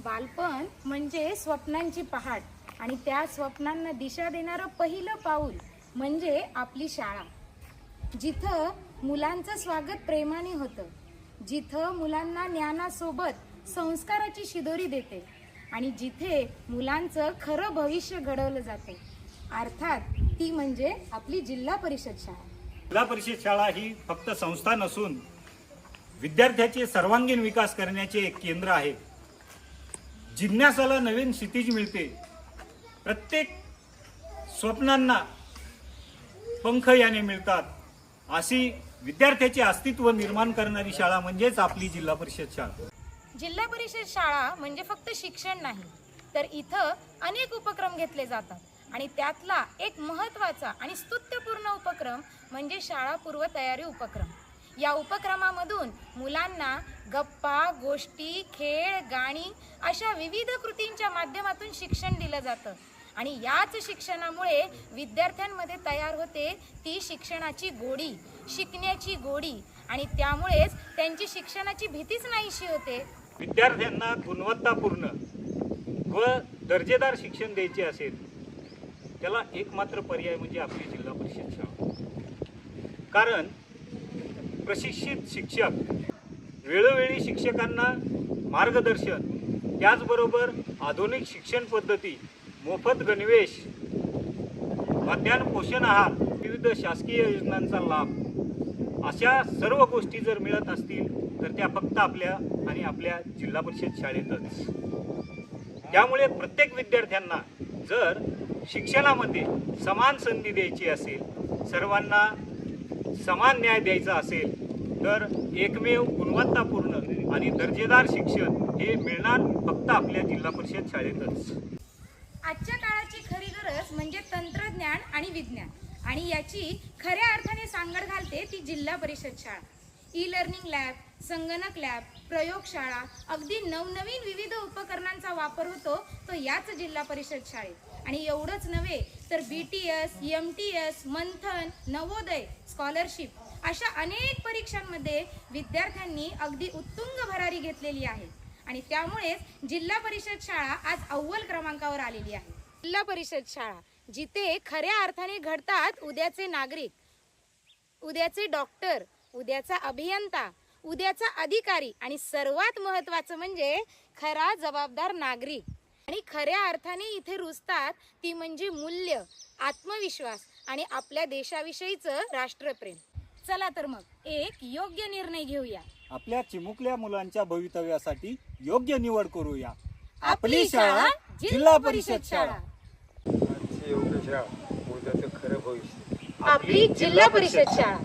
बालपण म्हणजे स्वप्नांची पहाट आणि त्या स्वप्नांना दिशा देणारं पहिलं पाऊल म्हणजे आपली शाळा. जिथं मुलांचं स्वागत प्रेमाने होतं, जिथं मुलांना ज्ञानासोबत संस्काराची शिदोरी देते आणि जिथे मुलांचं खरं भविष्य घडवलं जातं, अर्थात ती म्हणजे आपली जिल्हा परिषद शाळा. जिल्हा परिषद शाळा ही फक्त संस्था नसून विद्यार्थ्याचे सर्वांगीण विकास करण्याचे एक केंद्र आहे. जिज्ञासाला नवीन क्षितिज मिळते, प्रत्येक स्वप्नांना पंख याने मिळतात, अशी विद्यार्थ्याचे अस्तित्व निर्माण करणारी शाळा म्हणजेच आपली जिल्हा परिषद शाळा. जिल्हा परिषद शाळा म्हणजे फक्त शिक्षण नाही, तर इथं अनेक उपक्रम घेतले जातात आणि त्यातला एक महत्त्वाचा आणि स्तुत्यपूर्ण उपक्रम म्हणजे शाळा पूर्व तयारी उपक्रम. या उपक्रमामधून मुलांना गप्पा, गोष्टी, खेळ, गाणी अशा विविध कृतींच्या माध्यमातून शिक्षण दिलं जातं आणि याच शिक्षणामुळे विद्यार्थ्यांमध्ये तयार होते ती शिक्षणाची गोडी, शिकण्याची गोडी आणि त्यामुळेच त्यांची शिक्षणाची भीतीच नाहीशी होते. विद्यार्थ्यांना गुणवत्तापूर्ण व दर्जेदार शिक्षण द्यायचे असेल, त्याला एकमात्र पर्याय म्हणजे आपली जिल्हा परिषद शाळा. कारण प्रशिक्षित शिक्षक, वेळोवेळी शिक्षकांना मार्गदर्शन, त्याचबरोबर आधुनिक शिक्षण पद्धती, मोफत गणवेश, मध्यान्ह पोषण आहार, विविध शासकीय योजनांचा लाभ, अशा सर्व गोष्टी जर मिळत असतील तर त्या फक्त आपल्या आणि आपल्या जिल्हा परिषद शाळेतच. त्यामुळे प्रत्येक विद्यार्थ्यांना जर शिक्षणामध्ये समान संधी द्यायची असेल, सर्वांना समान न्याय द्यायचा असेल, तर एकमेव गुणवत्तापूर्ण आणि दर्जेदार शिक्षण हे मिळणार फक्त आपल्या जिल्हा परिषद शाळेतच. आजच्या काळाची खरी गरज म्हणजे तंत्रज्ञान आणि विज्ञान आणि याची खऱ्या अर्थाने सांगड घालते ती जिल्हा परिषद शाळा. ई लर्निंग लॅब, संगणक लॅब, प्रयोगशाळा, अगदी नवनवीन विविध उपकरणांचा वापर होतो तो याच जिल्हा परिषद शाळेत. आणि एवढंच नव्हे तर BTS, MTS, मंथन, नवोदय, स्कॉलरशिप अशा अनेक परीक्षांमध्ये विद्यार्थ्यांनी अगदी उत्तुंग भरारी घेतलेली आहे आणि त्यामुळेच जिल्हा परिषद शाळा आज अव्वल क्रमांकावर आलेली आहे. जिल्हा परिषद शाळा जिथे खऱ्या अर्थाने घडतात उद्याचे नागरिक, उद्याचे डॉक्टर, उद्याचा अभियंता, उद्याचा अधिकारी आणि सर्वात महत्त्वाचं म्हणजे खरा जबाबदार नागरिक. आणि खऱ्या अर्थाने इथे रुजतात ती म्हणजे मूल्य, आत्मविश्वास आणि आपल्या देशाविषयीचं राष्ट्रप्रेम. चला तर मग एक योग्य निर्णय घेऊया. आपल्या चिमुकल्या मुलांच्या भवितव्यासाठी योग्य निवड करूया. आपली शाळा जिल्हा परिषद शाळा. आजची योग्य शाळा उद्याचं खरं भविष्य. आपली जिल्हा परिषद शाळा.